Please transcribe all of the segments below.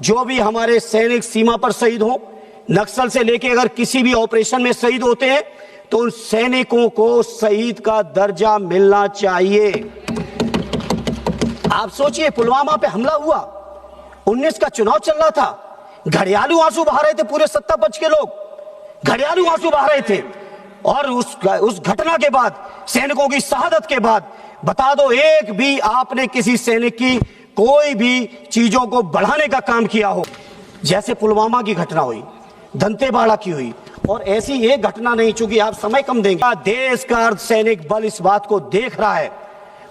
जो भी हमारे सैनिक सीमा पर शहीद हों, नक्सल से लेके अगर किसी भी ऑपरेशन में शहीद होते हैं तो उन सैनिकों को शहीद का दर्जा मिलना चाहिए। आप सोचिए, पुलवामा पे हमला हुआ, 19 का चुनाव चल रहा था, घड़ियालू आंसू बहा रहे थे, पूरे सत्ता पक्ष के लोग घड़ियालू आंसू बहा रहे थे। और उस घटना के बाद, सैनिकों की शहादत के बाद, बता दो एक भी आपने किसी सैनिक की कोई भी चीजों को बढ़ाने का काम किया हो? जैसे पुलवामा की घटना हुई, दंतेवाड़ा की हुई, और ऐसी एक घटना नहीं, चूंकि आप समय कम देंगे। देश का अर्धसैनिक बल इस बात को देख रहा है,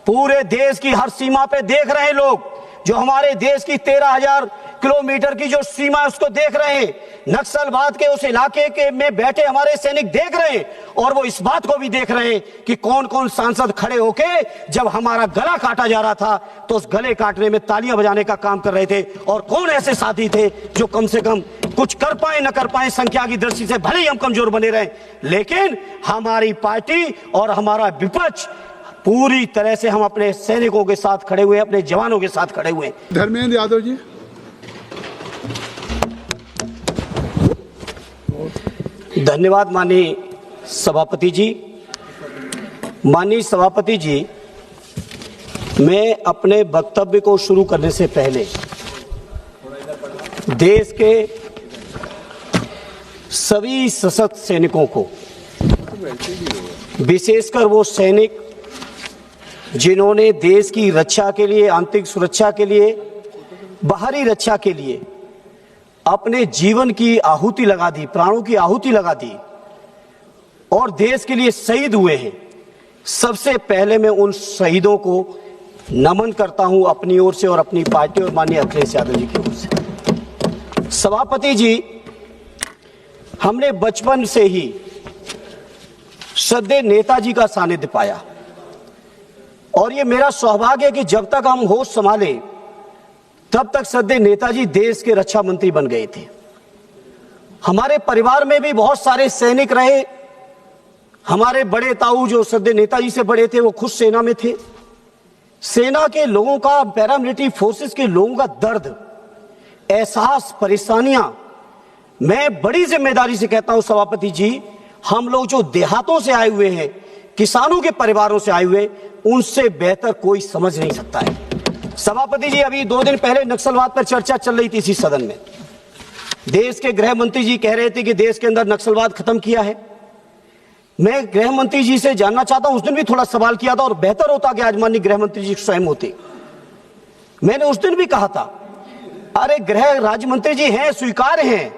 पूरे देश की हर सीमा पे देख रहे हैं लोग, जो हमारे देश की 13,000 किलोमीटर की जो सीमा है उसको देख रहे हैं। नक्सलवाद के उस इलाके के में बैठे हमारे सैनिक देख रहे हैं, और वो इस बात को भी देख रहे हैं कि कौन कौन सांसद खड़े होके जब हमारा गला काटा जा रहा था तो उस गले काटने में तालियां बजाने का काम कर रहे थे, और कौन ऐसे साथी थे जो कम से कम कुछ कर पाए न कर पाए, संख्या की दृष्टि से भले ही हम कमजोर बने रहे, लेकिन हमारी पार्टी और हमारा विपक्ष पूरी तरह से हम अपने सैनिकों के साथ खड़े हुए, अपने जवानों के साथ खड़े हुए। धर्मेंद्र यादव जी। धन्यवाद माननीय सभापति जी। माननीय सभापति जी, मैं अपने वक्तव्य को शुरू करने से पहले देश के सभी सशस्त्र सैनिकों को, विशेषकर वो सैनिक जिन्होंने देश की रक्षा के लिए, आंतरिक सुरक्षा के लिए, बाहरी रक्षा के लिए अपने जीवन की आहुति लगा दी, प्राणों की आहुति लगा दी और देश के लिए शहीद हुए हैं, सबसे पहले मैं उन शहीदों को नमन करता हूं अपनी ओर से और अपनी पार्टी और माननीय अखिलेश यादव जी की ओर से। सभापति जी, हमने बचपन से ही श्रद्धेय नेताजी का सानिध्य पाया, और ये मेरा सौभाग्य है कि जब तक हम होश संभाले तब तक श्रद्धेय नेताजी देश के रक्षा मंत्री बन गए थे। हमारे परिवार में भी बहुत सारे सैनिक रहे। हमारे बड़े ताऊ जो श्रद्धेय नेताजी से बड़े थे वो खुद सेना में थे। सेना के लोगों का, पैरामिलिट्री फोर्सेस के लोगों का दर्द, एहसास, परेशानियां, मैं बड़ी जिम्मेदारी से कहता हूं सभापति जी, हम लोग जो देहातों से आए हुए हैं, किसानों के परिवारों से आए हुए, उनसे बेहतर कोई समझ नहीं सकता है। सभापति जी, अभी 2 दिन पहले नक्सलवाद पर चर्चा चल रही थी इसी सदन में। देश के गृह मंत्री जी कह रहे थे कि देश के अंदर नक्सलवाद खत्म किया है। मैं गृह मंत्री जी से जानना चाहता हूं, उस दिन भी थोड़ा सवाल किया था और बेहतर होता कि आज माननीय गृह मंत्री जी स्वयं होते। मैंने उस दिन भी कहा था, अरे गृह राज्य मंत्री जी हैं, स्वीकार हैं,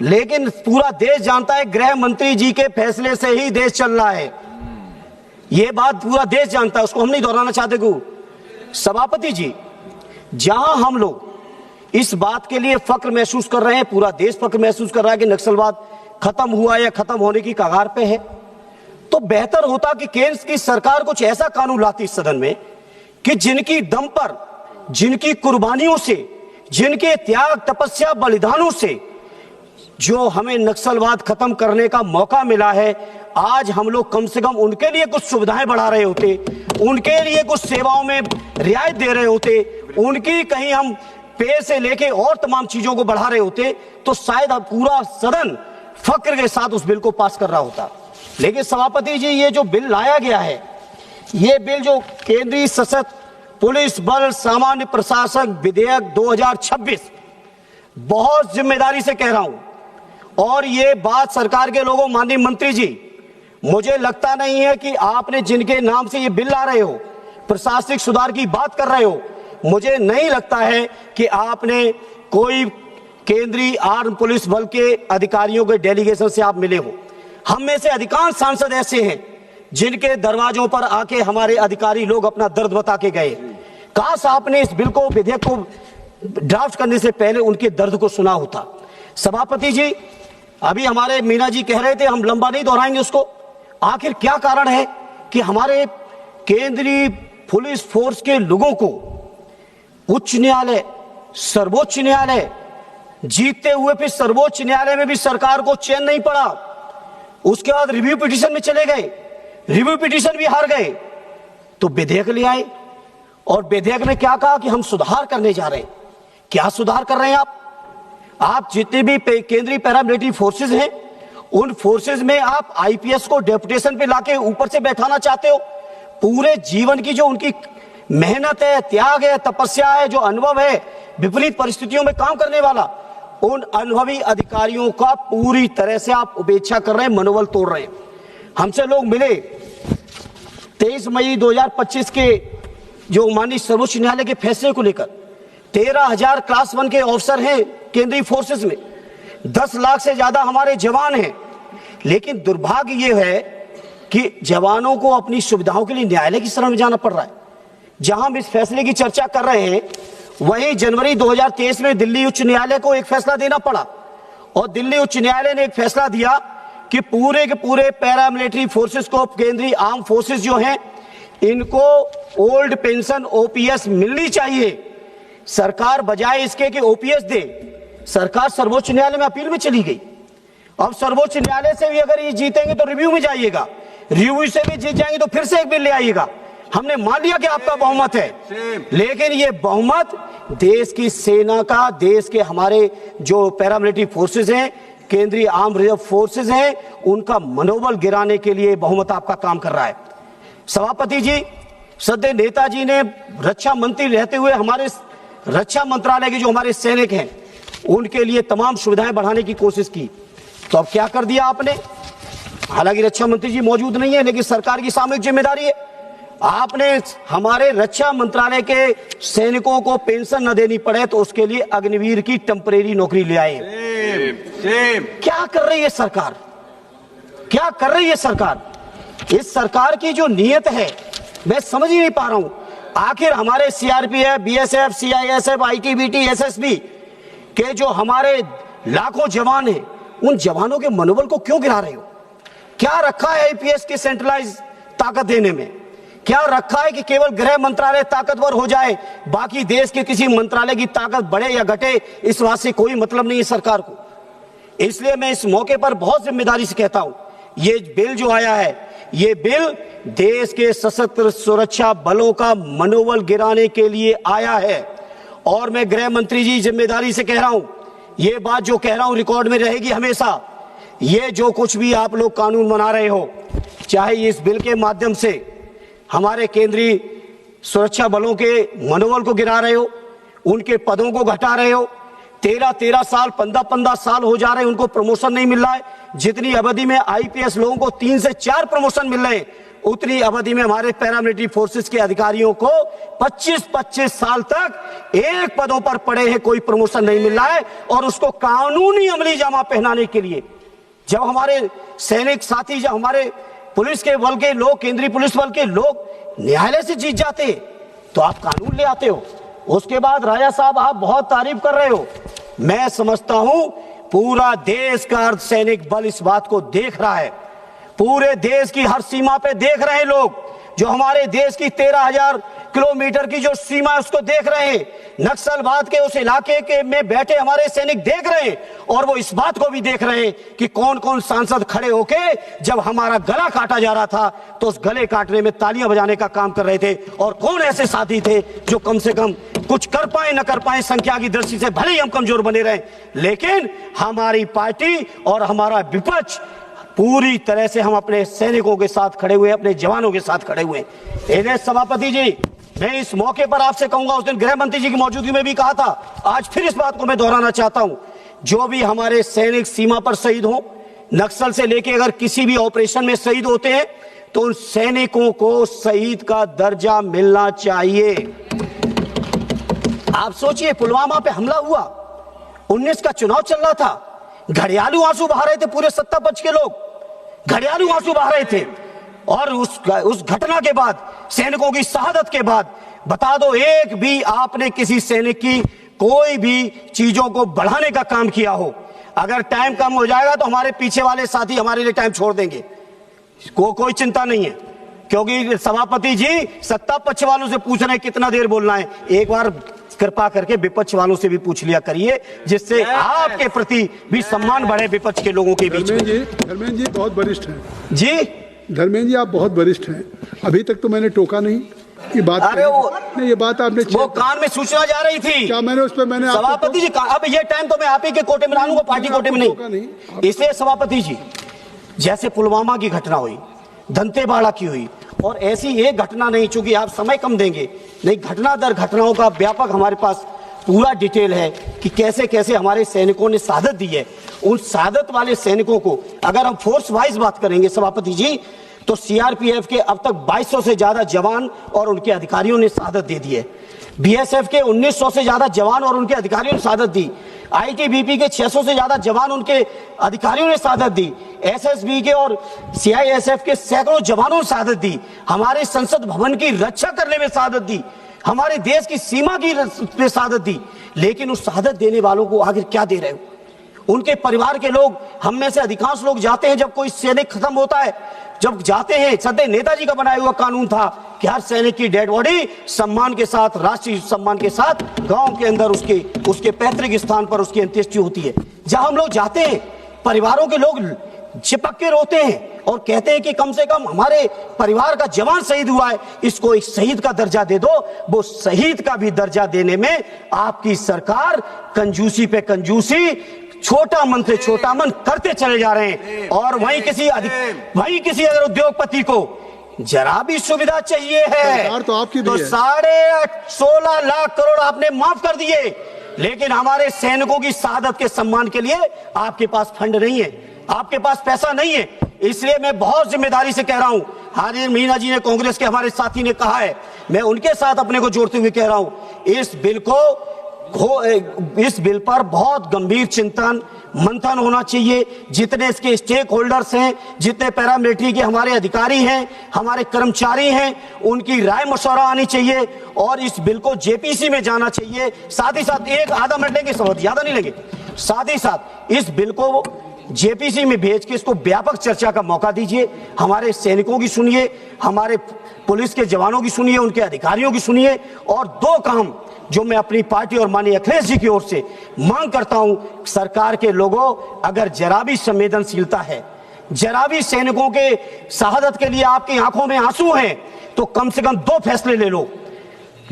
लेकिन पूरा देश जानता है गृह मंत्री जी के फैसले से ही देश चल रहा है। यह बात पूरा देश जानता है, उसको हम नहीं दोहराना चाहते को। सभापति जी, जहां हम लोग इस बात के लिए फक्र महसूस कर रहे हैं, पूरा देश फक्र महसूस कर रहा है कि नक्सलवाद खत्म हुआ या खत्म होने की कगार पे है, तो बेहतर होता कि केंद्र की सरकार कुछ ऐसा कानून लाती इस सदन में कि जिनकी दम पर, जिनकी कुर्बानियों से, जिनके त्याग, तपस्या, बलिदानों से जो हमें नक्सलवाद खत्म करने का मौका मिला है, आज हम लोग कम से कम उनके लिए कुछ सुविधाएं बढ़ा रहे होते, उनके लिए कुछ सेवाओं में रियायत दे रहे होते, उनकी कहीं हम पे से लेके और तमाम चीजों को बढ़ा रहे होते, तो शायद अब पूरा सदन फक्र के साथ उस बिल को पास कर रहा होता। लेकिन सभापति जी, ये जो बिल लाया गया है, ये बिल जो केंद्रीय सशस्त्र पुलिस बल सामान्य प्रशासन विधेयक 2026, बहुत जिम्मेदारी से कह रहा हूं, और ये बात सरकार के लोगों, माननीय मंत्री जी, मुझे लगता नहीं है कि आपने जिनके नाम से ये बिल ला रहे हो, प्रशासनिक सुधार की बात कर रहे हो, मुझे नहीं लगता है कि आपने कोई केंद्रीय आर्म पुलिस बल के अधिकारियों के डेलीगेशन से आप मिले हो। हम में से अधिकांश सांसद ऐसे हैं जिनके दरवाजों पर आके हमारे अधिकारी लोग अपना दर्द बता के गए। काश आपने इस बिल को, विधेयक को ड्राफ्ट करने से पहले उनके दर्द को सुना होता। सभापति जी, अभी हमारे मीना जी कह रहे थे, हम लंबा नहीं दोहराएंगे उसको, आखिर क्या कारण है कि हमारे केंद्रीय पुलिस फोर्स के लोगों को उच्च न्यायालय, सर्वोच्च न्यायालय जीतते हुए फिर सर्वोच्च न्यायालय में भी सरकार को चैन नहीं पड़ा, उसके बाद रिव्यू पिटीशन में चले गए, रिव्यू पिटीशन भी हार गए, तो विधेयक ले आए और विधेयक ने क्या कहा कि हम सुधार करने जा रहे हैं। क्या सुधार कर रहे हैं आप? आप जितने भी केंद्रीय पैरामिलिट्री फोर्सेज हैं, उन फोर्सेज में आप आईपीएस को डेपुटेशन पे लाके ऊपर से बैठाना चाहते हो। पूरे जीवन की जो उनकी मेहनत है, त्याग है, तपस्या है, जो अनुभव है विपरीत परिस्थितियों में काम करने वाला, उन अनुभवी अधिकारियों का पूरी तरह से आप उपेक्षा कर रहे हैं, मनोबल तोड़ रहे हैं। हमसे लोग मिले 23 मई 2025 के जो माननीय सर्वोच्च न्यायालय के फैसले को लेकर। 13,000 क्लास 1 के ऑफिसर हैं केंद्रीय फोर्सेस में, 10 लाख से ज्यादा हमारे जवान हैं, लेकिन दुर्भाग्य यह है कि जवानों को अपनी सुविधाओं के लिए न्यायालय की शरण में जाना पड़ रहा है। जहां हम इस फैसले की चर्चा कर रहे हैं, वहीं जनवरी 2023 में दिल्ली उच्च न्यायालय को एक फैसला देना पड़ा और दिल्ली उच्च न्यायालय ने एक फैसला दिया कि पूरे के पूरे पैरामिलिट्री फोर्सेस को, केंद्रीय आर्म फोर्सेस जो हैं, इनको ओल्ड पेंशन ओपीएस मिलनी चाहिए। सरकार बजाय इसके कि ओपीएस दे, सरकार सर्वोच्च न्यायालय में अपील में चली गई। अब सर्वोच्च न्यायालय से भी अगर ये जीतेंगे तो रिव्यू में जाइएगा, रिव्यू से भी जीत जाएंगे तो फिर से एक बिल ले आइएगा। हमने मान लिया कि आपका बहुमत है, लेकिन ये बहुमत देश की सेना का, देश के हमारे जो पैरामिलिट्री फोर्सेस हैं, केंद्रीय आर्म रिजर्व फोर्सेस हैं, उनका मनोबल गिराने के लिए बहुमत आपका काम कर रहा है। सभापति जी, सदैव नेताजी ने रक्षा मंत्री रहते हुए हमारे रक्षा मंत्रालय के जो हमारे सैनिक हैं, उनके लिए तमाम सुविधाएं बढ़ाने की कोशिश की। तो अब क्या कर दिया आपने? हालांकि रक्षा मंत्री जी मौजूद नहीं है, लेकिन सरकार की सामूहिक जिम्मेदारी है। आपने हमारे रक्षा मंत्रालय के सैनिकों को पेंशन न देनी पड़े तो उसके लिए अग्निवीर की टेम्परेरी नौकरी ले आए। क्या कर रही है सरकार? क्या कर रही है सरकार? इस सरकार की जो नीयत है मैं समझ ही नहीं पा रहा हूं। आखिर हमारे CRPF, BSF, CISF, ITBT, SSB के जो हमारे लाखों जवान हैं, उन जवानों के मनोबल को क्यों गिरा रहे हो? क्या रखा है आईपीएस की सेंट्रलाइज ताकत देने में? क्या रखा है कि केवल गृह मंत्रालय ताकतवर हो जाए, बाकी देश के किसी मंत्रालय की ताकत बढ़े या घटे, इस बात से कोई मतलब नहीं है सरकार को। इसलिए मैं इस मौके पर बहुत जिम्मेदारी से कहता हूं, ये बिल जो आया है, ये बिल देश के सशस्त्र सुरक्षा बलों का मनोबल गिराने के लिए आया है। और मैं गृह मंत्री जी जिम्मेदारी से कह रहा हूं, ये बात जो कह रहा हूं रिकॉर्ड में रहेगी हमेशा। ये जो कुछ भी आप लोग कानून बना रहे हो, चाहे इस बिल के माध्यम से हमारे केंद्रीय सुरक्षा बलों के मनोबल को गिरा रहे हो, उनके पदों को घटा रहे हो, 13-13 साल, 15-15 साल हो जा रहे हैं, उनको प्रमोशन नहीं मिल रहा है। जितनी अवधि में आईपीएस लोगों को 3 से 4 प्रमोशन मिल रहे हैं, उतनी अवधि में हमारे पैरामिलिट्री फोर्सेस के अधिकारियों को 25-25 साल तक एक पदों पर पड़े हैं, कोई प्रमोशन नहीं मिल रहा है। और उसको कानूनी अमली जामा पहनाने के लिए जब हमारे सैनिक साथी, जब हमारे पुलिस के बल के लोग, केंद्रीय पुलिस बल के लोग न्यायालय से जीत जाते तो आप कानून ले आते हो। उसके बाद राजा साहब आप बहुत तारीफ कर रहे हो, मैं समझता हूं पूरा देश का अर्धसैनिक बल इस बात को देख रहा है, पूरे देश की हर सीमा पे देख रहे हैं लोग, जो हमारे देश की 13,000 किलोमीटर की जो सीमा है उसको देख रहे हैं, नक्सलवाद के उस इलाके के में बैठे हमारे सैनिक देख रहे हैं। और वो इस बात को भी देख रहे हैं कि कौन कौन सांसद खड़े होके जब हमारा गला काटा जा रहा था तो उस गले काटने में तालियां बजाने का काम कर रहे थे, और कौन ऐसे साथी थे जो कम से कम कुछ कर पाए न कर पाए, संख्या की दृष्टि से भले ही हम कमजोर बने रहे, लेकिन हमारी पार्टी और हमारा विपक्ष पूरी तरह से हम अपने सैनिकों के साथ खड़े हुए, अपने जवानों के साथ खड़े हुए। इन्हें सभापति जी, मैं इस मौके पर आपसे कहूंगा, उस दिन गृह मंत्री जी की मौजूदगी में भी कहा था, आज फिर इस बात को मैं दोहराना चाहता हूं, जो भी हमारे सैनिक सीमा पर शहीद हो, नक्सल से लेके अगर किसी भी ऑपरेशन में शहीद होते हैं, तो उन सैनिकों को शहीद का दर्जा मिलना चाहिए। आप सोचिए, पुलवामा पे हमला हुआ, 19 का चुनाव चल रहा था, घड़ियालू आंसू बहा रहे थे, पूरे सत्ता पक्ष के लोग घड़ियालू आंसू बहा रहे थे। और उस घटना के बाद, सैनिकों की शहादत के बाद, बता दो एक भी आपने किसी सैनिक की कोई भी चीजों को बढ़ाने का काम किया हो? अगर टाइम कम हो जाएगा तो हमारे पीछे वाले साथी हमारे लिए टाइम छोड़ देंगे, कोई चिंता नहीं है, क्योंकि सभापति जी सत्ता पक्ष वालों से पूछ रहे हैं कितना देर बोलना है। एक बार कृपा करके विपक्ष वालों से भी पूछ लिया करिए, जिससे आपके प्रति भी सम्मान बढ़े विपक्ष के लोगों के बीच में। धर्मेंद्र जी बहुत वरिष्ठ हैं जी। धर्मेंद्र जी आप बहुत वरिष्ठ हैं, अभी तक तो मैंने टोका नहीं, ये बात अरे वो नहीं, ये बात आपने वो कान में सूचना जा रही थी। क्या मैंने उस पर मैंने सभापति जी अब ये टाइम तो मैं आप ही के कोटे में डालूंगा, पार्टी कोटे में नहीं। इसलिए सभापति जी, जैसे पुलवामा की घटना हुई, दंतेवाड़ा की हुई, और ऐसी एक घटना नहीं, चूंकि आप समय कम देंगे, नहीं घटना दर घटनाओं का व्यापक हमारे पास पूरा डिटेल है कि कैसे कैसे हमारे सैनिकों ने शहादत दी है। उन शहादत वाले सैनिकों को अगर हम फोर्स वाइज बात करेंगे सभापति जी, तो सीआरपीएफ के अब तक 2200 से ज्यादा जवान और उनके अधिकारियों ने शहादत दे दी है। बीएसएफ के 1900 से ज्यादा जवान और उनके अधिकारियों ने शहादत दी। आईटीबीपी के 600 से ज्यादा जवान उनके अधिकारियों ने शहादत दी। एसएसबी के और सीआईएसएफ के सैकड़ों जवानों ने शहादत दी। हमारे संसद भवन की रक्षा करने में शहादत दी, हमारे देश की सीमा की शहादत दी। लेकिन उस शहादत देने वालों को आखिर क्या दे रहे हो? उनके परिवार के लोग, हम में से अधिकांश लोग जाते हैं, जब कोई सैनिक खत्म होता है, जब जाते हैं, सदैव नेताजी का बनाया हुआ कानून था कि हर सैनिक की डेड बॉडी सम्मान के साथ, राष्ट्रीय सम्मान के साथ गांव के अंदर उसके पैतृक स्थान पर उसकी अंत्येष्टि होती है। जहां हम लोग जाते हैं, परिवारों के लोग चिपक के रोते हैं और कहते हैं कि कम से कम हमारे परिवार का जवान शहीद हुआ है, इसको एक शहीद का दर्जा दे दो। वो शहीद का भी दर्जा देने में आपकी सरकार कंजूसी पे कंजूसी, छोटा मन से छोटा मन करते चले जा रहे हैं। और वहीं किसी अगर उद्योगपति को जरा भी सुविधा चाहिए है तो आपकी तो 16.5 लाख करोड़ आपने माफ कर दिए, लेकिन हमारे सैनिकों की शहादत के सम्मान के लिए आपके पास फंड नहीं है, आपके पास पैसा नहीं है। इसलिए मैं बहुत जिम्मेदारी से कह रहा हूं, हाजिर मीना जी ने, कांग्रेस के हमारे साथी ने कहा है, मैं उनके साथ अपने को जोड़ते हुए कह रहा हूं, इस बिल पर बहुत गंभीर चिंतन मंथन होना चाहिए। जितने इसके स्टेक होल्डर्स हैं, जितने पैरामिलिट्री के हमारे अधिकारी हैं, हमारे कर्मचारी हैं, उनकी राय मशवरा आनी चाहिए और इस बिल को जेपीसी में जाना चाहिए। साथ ही साथ एक आधा मिनट लेंगे, सब ज्यादा नहीं लेंगे, साथ ही साथ इस बिल को जेपीसी में भेज के इसको व्यापक चर्चा का मौका दीजिए। हमारे सैनिकों की सुनिए, हमारे पुलिस के जवानों की सुनिए, उनके अधिकारियों की सुनिए। और दो काम जो मैं अपनी पार्टी और माननीय अखिलेश जी की ओर से मांग करता हूं, सरकार के लोगों, अगर जरा भी संवेदनशीलता है, जरा भी सैनिकों के शहादत के लिए आपकी आंखों में आंसू हैं, तो कम से कम 2 फैसले ले लो,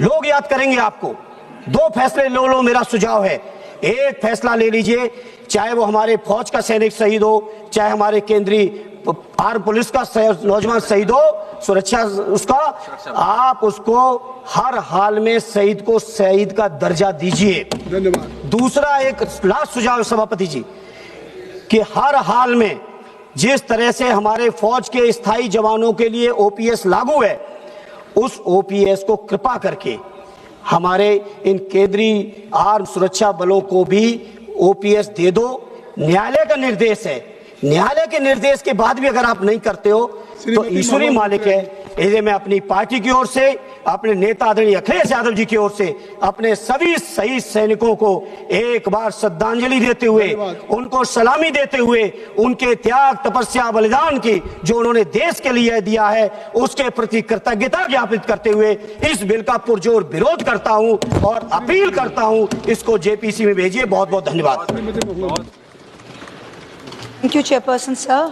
लोग याद करेंगे आपको। 2 फैसले ले लो, मेरा सुझाव है। एक फैसला ले लीजिए, चाहे वो हमारे फौज का सैनिक शहीद हो, चाहे हमारे केंद्रीय आर्म पुलिस का नौजवान शहीद हो, सुरक्षा उसका, आप उसको हर हाल में शहीद को शहीद का दर्जा दीजिए। धन्यवाद। दूसरा एक लास्ट सुझाव सभापति जी, कि हर हाल में जिस तरह से हमारे फौज के स्थायी जवानों के लिए ओपीएस लागू है, उस ओपीएस को कृपा करके हमारे इन केंद्रीय आर्म सुरक्षा बलों को भी ओपीएस दे दो। न्यायालय का निर्देश है, न्यायालय के निर्देश के बाद भी अगर आप नहीं करते हो तो ईश्वरी मालिक है। इसे मैं अपनी पार्टी की ओर से, अपने नेता आदरणीय अखिलेश यादव जी की ओर से, अपने सभी शहीद सैनिकों को एक बार श्रद्धांजलि देते हुए, उनको सलामी देते हुए, उनके त्याग, तपस्या, बलिदान की जो उन्होंने देश के लिए दिया है, उसके प्रति कृतज्ञता ज्ञापित करते हुए इस बिल का पुरजोर विरोध करता हूं और अपील करता हूं, इसको जेपीसी में भेजिए। बहुत बहुत धन्यवाद। Thank you, Chairperson, sir.